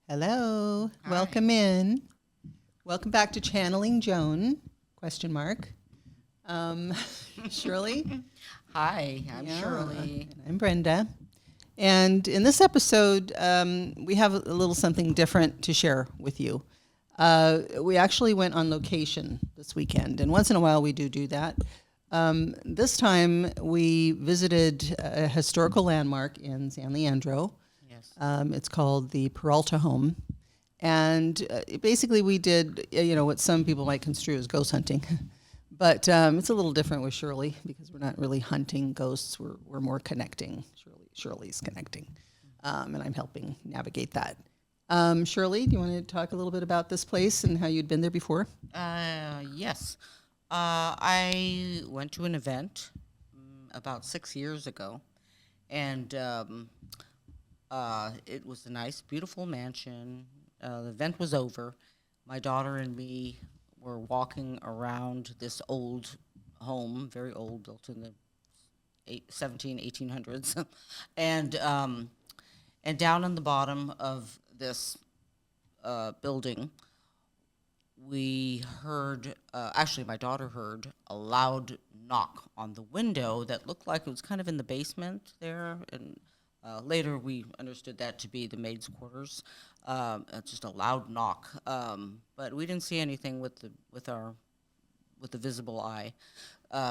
Hello. Hi. Welcome in. Welcome back to Channeling Joan, question mark. Shirley? Hi, I'm Yeah, Shirley. and I'm Brenda. And in this episode, we have a little something different to share with you. We actually went on location this weekend, and once in a while we do that. This time we visited a historical landmark in San Leandro. Yes. It's called the Peralta Home. And basically we did, what some people might construe as ghost hunting. But it's a little different with Shirley because we're not really hunting ghosts. We're more connecting. Shirley's connecting. And I'm helping navigate that. Shirley, do you want to talk a little bit about this place and how you'd been there before? Yes. I went to an event about 6 years ago, and it was a nice, beautiful mansion. The event was over. My daughter and me were walking around this old home, very old, built in the 1800s, and down on the bottom of this building, we heard, actually, my daughter heard a loud knock on the window that looked like it was kind of in the basement there. And later we understood that to be the maid's quarters. Just a loud knock. But we didn't see anything with the visible eye.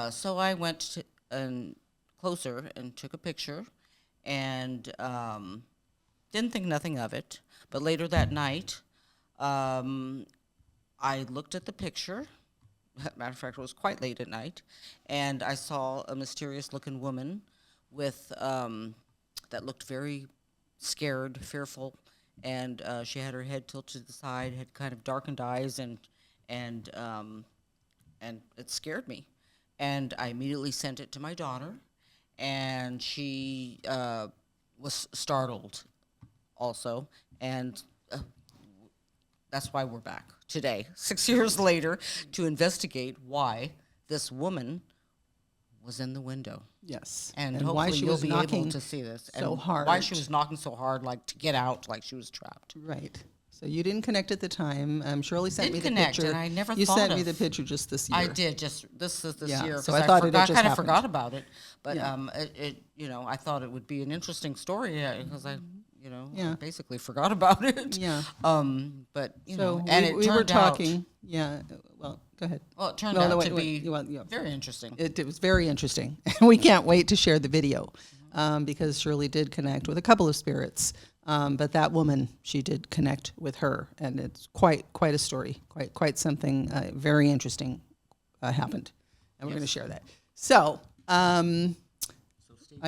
So I went closer and took a picture and didn't think nothing of it. But later that night, I looked at the picture. Matter of fact, it was quite late at night, and I saw a mysterious-looking woman with that looked very scared, fearful, and she had her head tilted to the side, had kind of darkened eyes, and it scared me. And I immediately sent it to my daughter, and she was startled also, and that's why we're back today, 6 years later, to investigate why this woman was in the window. Yes. And why hopefully she you'll was be knocking able to see this. so And hard. why she was knocking so hard, like to get out, like she was trapped. Right. So you didn't connect at the time. Shirley sent me the Didn't connect, picture. and I never You thought sent me of- the picture just this year. I did just this Yeah, year. so 'Cause I thought it had just kind of happened. forgot about it, but Yeah. I thought it would be an interesting story because I Yeah. basically forgot about it. Yeah. But So and it we were turned out- talking. Yeah. Well, go ahead. Well, it turned No, out no, wait, to wait, be you want- yeah. very interesting. It was very interesting. We can't wait to share the video because Shirley did connect with a couple of spirits. But that woman, she did connect with her, and it's quite a story, quite something very interesting happened, and we're going to share that. So I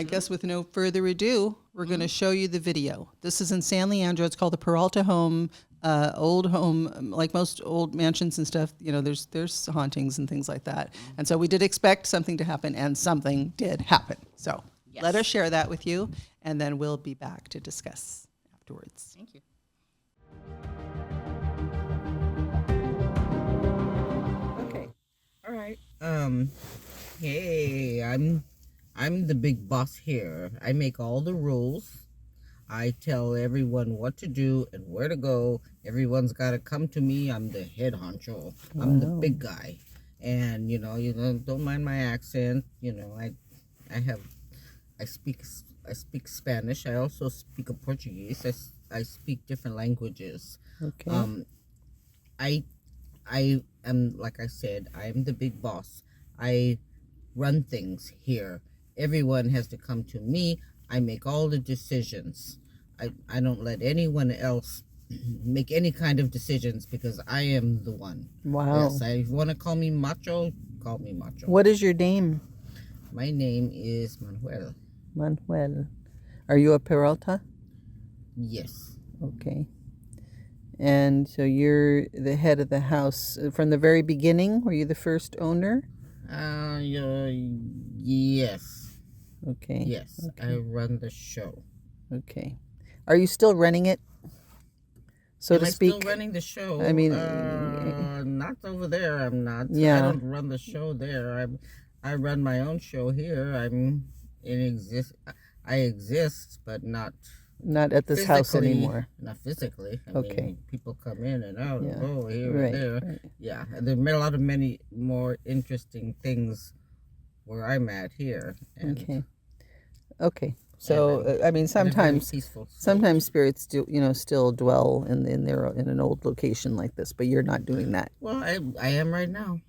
guess with no further ado, we're going to show you the video. This is in San Leandro. It's called the Peralta Home. Old home, like most old mansions and stuff, there's hauntings and things like that. And so we did expect something to happen, and something did happen. So let us share that with you, and then we'll be back to discuss afterwards. Thank you. Okay. All right. Hey, I'm the big boss here. I make all the rules. I tell everyone what to do and where to go. Everyone's got to come to me. I'm the head honcho. I'm the big guy. And you don't mind my accent. I speak Spanish. I also speak a Portuguese. I speak different languages. Okay. I am, like I said, I am the big boss. I run things here. Everyone has to come to me. I make all the decisions. I don't let anyone else make any kind of decisions because I am the one. Wow. Yes, if you want to call me macho, call me macho. What is your name? My name is Manuel. Manuel. Are you a Peralta? Yes. Okay. And so you're the head of the house from the very beginning? Were you the first owner? Yes. Okay. Yes. Okay. I run the show. Okay. Are you still running it? So Am to I speak. still running the show? I mean, not over there. I'm not. Yeah. I don't run the show there. I run my own show here. I exist, but not Not at this house physically, anymore. not physically. I Okay. mean, people come in and out, Yeah. and go here Right, and there. right. Yeah, and there are a lot of many more interesting things where I'm at here. And, Okay. Okay. So and I mean, in a very sometimes peaceful state. sometimes spirits do, still dwell in their in an old location like this, but you're not doing that. Well, I am right now.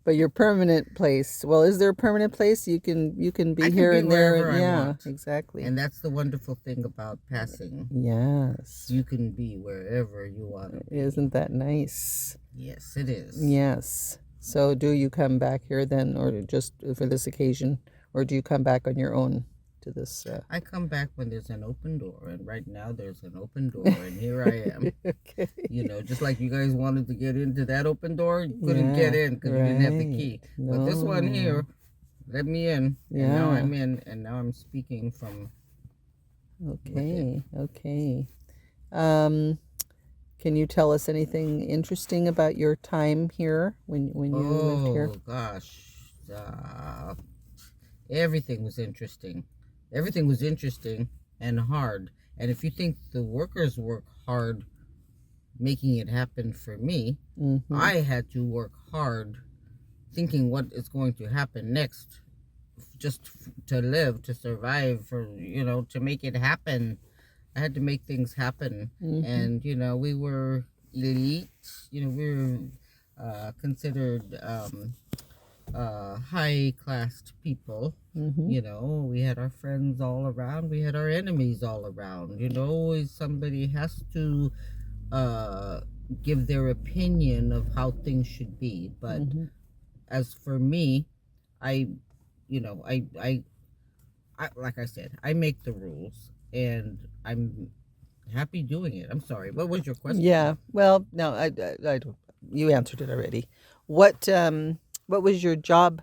But your permanent place. Well, is there a permanent place you can be I can here be and there? wherever I Yeah, want. exactly. And that's the wonderful thing about passing. Yes. You can be wherever you want to be. Isn't that nice? Yes, it is. Yes. So do you come back here then, or just for this occasion, or do you come back on your own to this? I come back when there's an open door, and right now there's an open door, and here I am. Okay. Just like you guys wanted to get into that open door, you couldn't get in because you didn't have the key. But this one here let me in, and now I'm in, and now I'm speaking from. Okay. Okay. Can you tell us anything interesting about your time here when you lived here? Oh gosh, everything was interesting. Everything was interesting and hard. And if you think the workers work hard making it happen for me, I had to work hard thinking what is going to happen next, just to live, to survive, to make it happen. I had to make things happen. And we were elite. We were considered high classed people. We had our friends all around, we had our enemies all around. Always somebody has to give their opinion of how things should be. But as for me, I like I said, I make the rules, and I'm happy doing it. I'm sorry, what was your question? Yeah. Well, no, I don't. You answered it already. What was your job?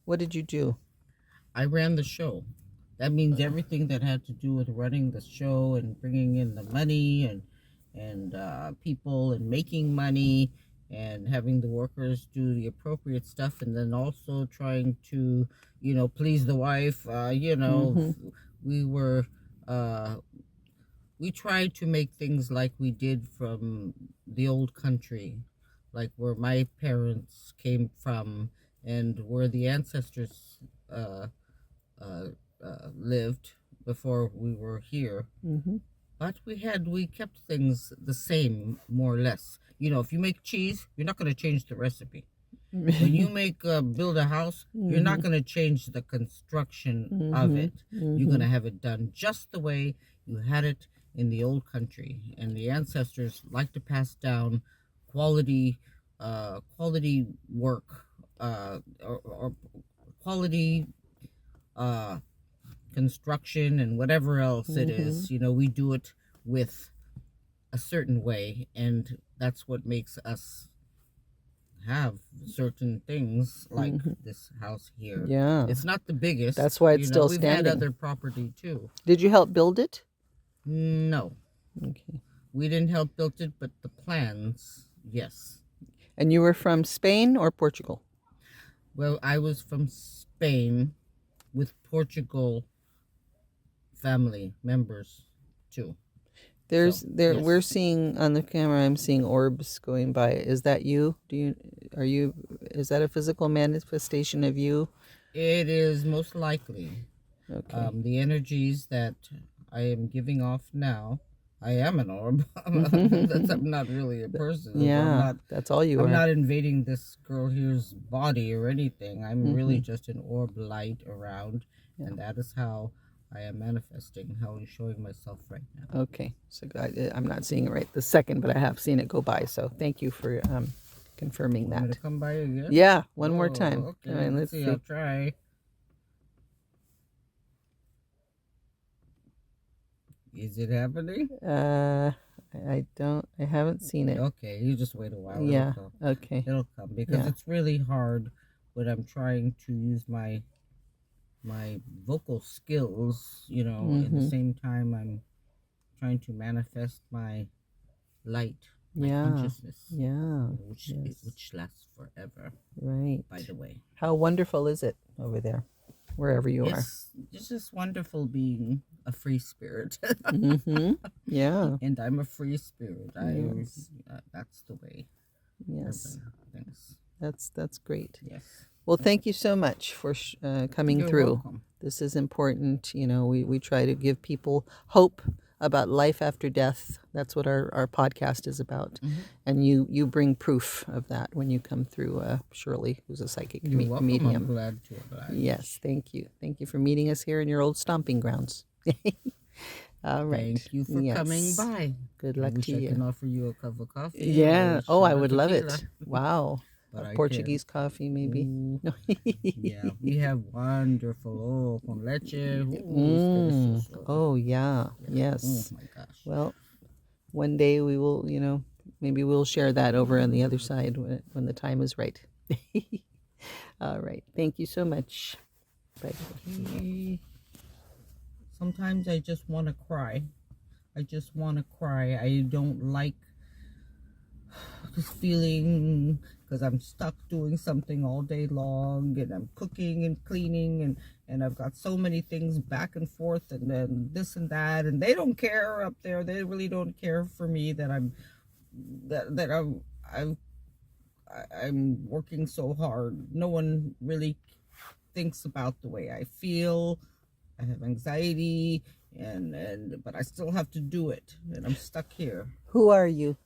What did you do? I ran the show. That means everything that had to do with running the show and bringing in the money and people and making money and having the workers do the appropriate stuff, and then also trying to please the wife. We were we tried to make things like we did from the old country, like where my parents came from and where the ancestors lived before we were here. But we kept things the same, more or less. If you make cheese, you're not going to change the recipe. When you build a house, you're not going to change the construction of it. You're going to have it done just the way you had it in the old country. And the ancestors like to pass down quality work, or quality construction and whatever else it is. We do it with a certain way, and that's what makes us have certain things like this house here. Yeah. It's not the biggest. That's why it's still we've standing. had other property too. Did you help build it? No. Okay. We didn't help build it, but the plans, yes. And you were from Spain or Portugal? Well, I was from Spain with Portugal family members too. Yes. We're Yes. seeing on the camera, I'm seeing orbs going by. Is that you? Is that a physical manifestation of you? It is most likely. Okay. The energies that I am giving off now, I am an orb. I'm not really a person. Yeah, that's all you are. I'm not invading this girl here's body or anything. I'm really just an orb light around, and that is how I am manifesting, how I'm showing myself right now. Okay, so I'm not seeing it right this second, but I have seen it go by. So thank you for confirming Want me that. to come by again? Yeah, one more time. Okay, All right, let's see. I'll try. Is it happening? I haven't seen it. Okay, you just wait a while. Yeah. It'll come. Okay. It'll come because it's really hard when I'm trying to use my vocal skills, at the same time I'm trying to manifest my light, my consciousness. Yeah. Which lasts forever. Right. By the way. How wonderful is it over there? wherever you are. It's just wonderful being a free spirit. Mm-hmm. Yeah. And I'm a free spirit. Yes. That's the way. Yes. Things. That's great. Yes. Well, thank you so much for coming You're through. welcome. This is important. You know, we try to give people hope about life after death. That's what our podcast is about. Mm-hmm. And you bring proof of that when you come through, Shirley, who's a psychic You're welcome. medium. I'm glad to oblige. Yes, thank you. Thank you for meeting us here in your old stomping grounds. All right. Thank you for coming by. Good luck to I you. can offer you a cup of coffee. Yeah. Oh, I would love tequila. it. Wow. But I Portuguese coffee, maybe. Ooh, yeah, we have wonderful con leche. Ooh, delicioso. Oh, yeah. Yeah. Yes. Oh my gosh. Well, one day we will, maybe we'll share that over on the other side when the time is right. All right. Thank you so much. Bye. Sometimes I just want to cry. I don't like this feeling because I'm stuck doing something all day long, and I'm cooking and cleaning, and I've got so many things back and forth, and then this and that, and they don't care up there. They really don't care for me that I'm working so hard. No one really thinks about the way I feel. I have anxiety, but I still have to do it, and I'm stuck here. Who are you?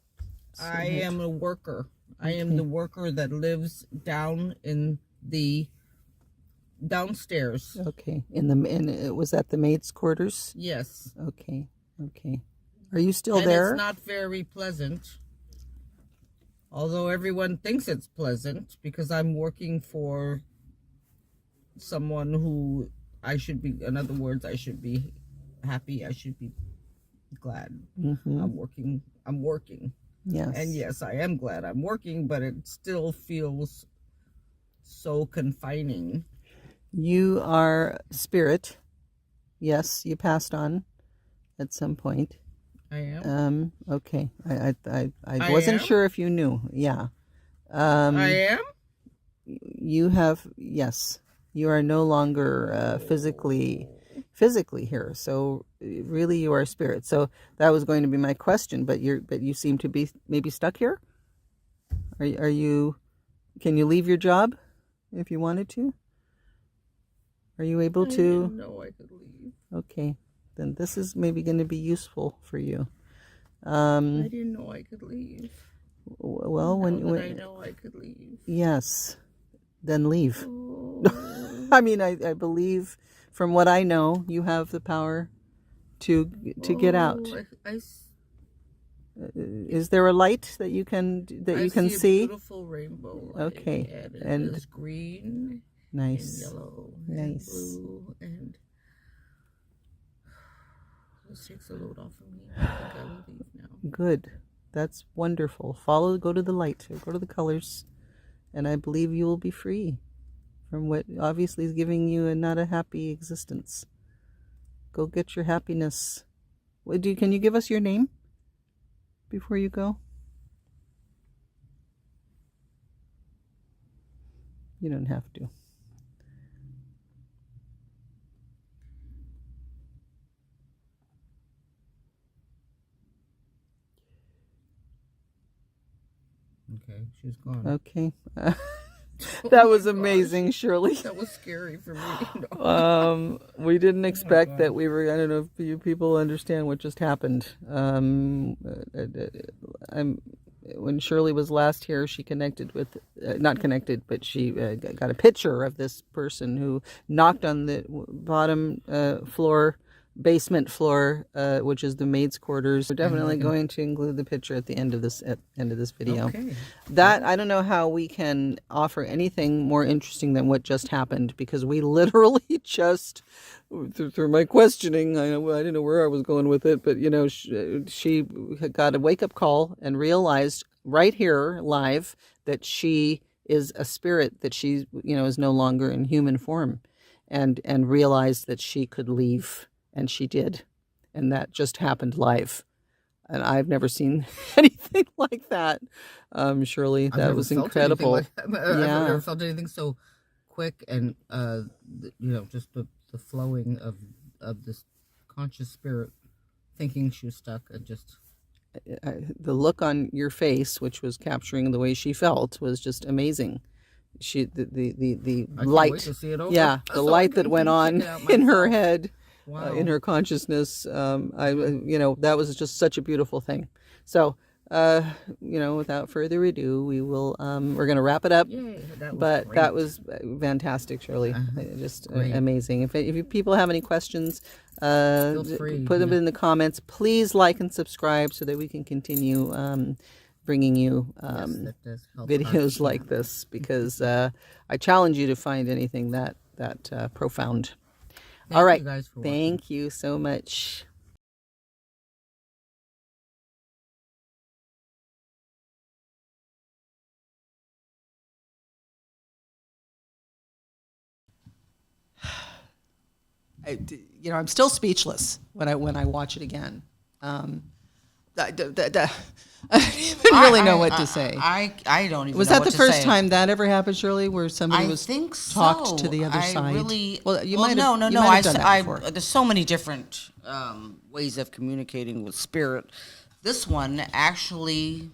I am a worker. I am the worker that lives down in the downstairs. Okay. Was that the maid's quarters? Yes. Okay. Are you still And there? it's not very pleasant. Although everyone thinks it's pleasant because I'm working for someone who I should be, in other words, I should be happy. I should be glad. Mm-hmm. I'm working. Yes. And yes, I am glad I'm working, but it still feels so confining. You are spirit. Yes, you passed on at some point. I am. Okay. I wasn't sure if you knew. Yeah. I am? You have, yes. You are no longer physically here. So really you are spirit. So that was going to be my question, but you seem to be maybe stuck here? Are you can you leave your job if you wanted to? Are you able to? I didn't know I could leave. Okay. Then this is maybe going to be useful for you. I didn't know I could leave. Well, when I know I could leave. Yes, then leave. Oh. I mean, I believe from what I know, you have the power to get out. Is there a light that you can see? A beautiful rainbow light. Okay, and it is green. Nice. And yellow. Nice. And blue. And this takes a load off of me. I think I will leave now. Good. That's wonderful. Go to the light. Go to the colors. And I believe you will be free from what obviously is giving you not a happy existence. Go get your happiness. Can you give us your name before you go? You don't have to. Okay, she's gone. Okay. That was amazing, Shirley. That was scary for me. We didn't expect that we were. I don't know if you people understand what just happened. When Shirley was last here, she connected with, not connected, but she got a picture of this person who knocked on the bottom basement floor, which is the maid's quarters. We're definitely going to include the picture at the end of this video. Okay. That, I don't know how we can offer anything more interesting than what just happened, because we literally just, through my questioning, I didn't know where I was going with it, but she got a wake-up call and realized right here live that she is a spirit, that she is no longer in human form, and realized that she could leave. And she did. And that just happened live. And I've never seen anything like that. Shirley, that was incredible. I've never felt anything so quick, and just the flowing of this conscious spirit, thinking she was stuck, and just The look on your face, which was capturing the way she felt, was just amazing. The I can't light, wait to see it over. yeah, the So light I that can went check on it out in her myself. head, Wow. in her consciousness. That was just such a beautiful thing. So, without further ado, we're going to wrap it up. Yay, that was But great. that was fantastic, Shirley. Just amazing. If you people have any questions, Feel free, put them in the comments. Please like and subscribe so that we can continue bringing you That does help videos us. like this, because I challenge you to find anything that profound. Thank All right. you guys for watching. Thank you so much. I'm still speechless when I watch it again. I don't even really know what to say. I don't even Was know that what the to first say. time that ever happened, Shirley, where somebody I was think talked so. to the other I side? Really, Well, you might have. no. You might have done that before. There's so many different ways of communicating with spirit. This one actually,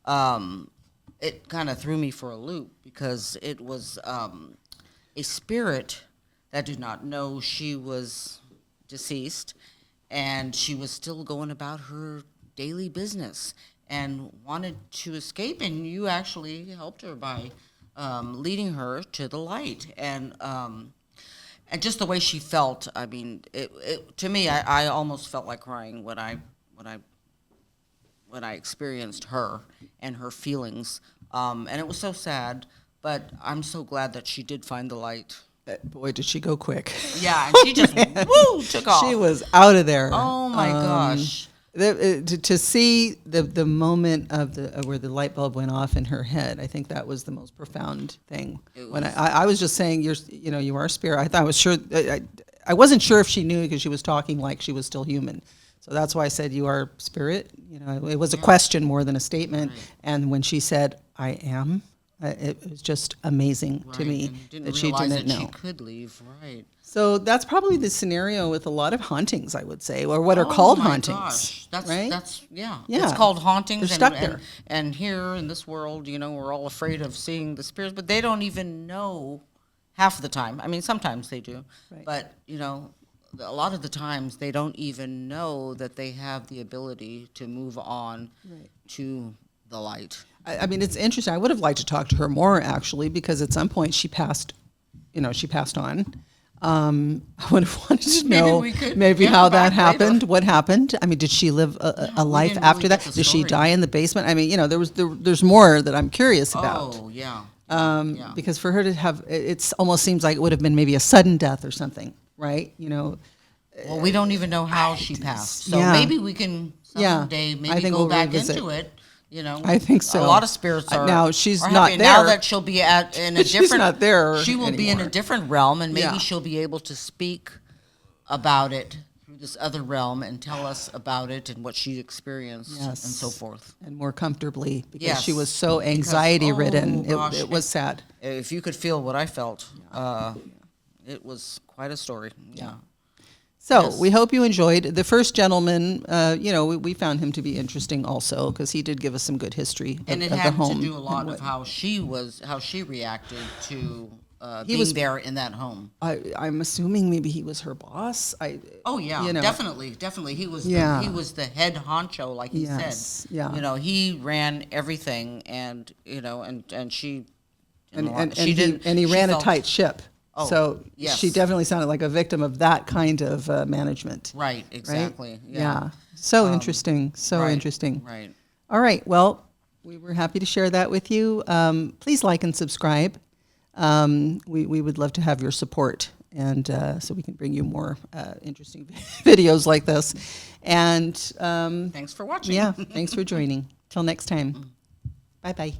it kind of threw me for a loop, because it was a spirit that did not know she was deceased, and she was still going about her daily business and wanted to escape, and you actually helped her by leading her to the light, and just the way she felt. I mean, it to me, I almost felt like crying when I experienced her and her feelings, and it was so sad. But I'm so glad that she did find the light. Boy, did she go quick. Yeah, and she just took off. She was out of there. Oh my gosh. To see the moment of where the light bulb went off in her head, I think that was the most profound thing. When I was just saying, you are a spirit. I thought I was sure. I wasn't sure if she knew, because she was talking like she was still human. So that's why I said you are spirit. It was a question more than a statement. Right. And when she said, "I am," it was just amazing to me that she didn't know. She could leave, right? So that's probably the scenario with a lot of hauntings, I would say, or what are called hauntings. Gosh. That's Yeah. It's called hauntings. They're stuck there. And here in this world, we're all afraid of seeing the spirits, but they don't even know half the time. I mean, sometimes they do, right. But a lot of the times they don't even know that they have the ability to move on to the light. I mean, it's interesting. I would have liked to talk to her more, actually, because at some point she passed on. I would have wanted to know maybe how that happened. Later. What happened? I mean, did she live a life after that? Did she die in the basement? I mean, there's more that I'm curious about. Oh, yeah. Because for her to have, it almost seems like it would have been maybe a sudden death or something, right? Well, we don't even know how she passed. So maybe we can someday go back into it. I think so. A lot of spirits are now. She's are not happy. there. Now that she'll be in a different. She's not there. She will anymore. be in a different realm, and maybe she'll be able to speak about it through this other realm and tell us about it and what she experienced and so forth, and more comfortably, because she was so anxiety ridden. It was sad. If you could feel what I felt, it was quite a story. Yeah. So we hope you enjoyed. The first gentleman, we found him to be interesting also, because he did give us some good history of the home. And it had to do a lot of how she reacted to being there in that home. I'm assuming maybe he was her boss. Definitely. He was the head honcho, like he said. Yeah. He ran everything, and and she he ran a tight ship. Oh, so she definitely sounded like a victim of that kind of management. Right, exactly. Right? Yeah. So interesting. Interesting. Right. All right. Well, we were happy to share that with you. Please like and subscribe. We would love to have your support, and so we can bring you more interesting videos like this. And thanks for watching. Yeah. Thanks for joining. Till next time. Bye-bye.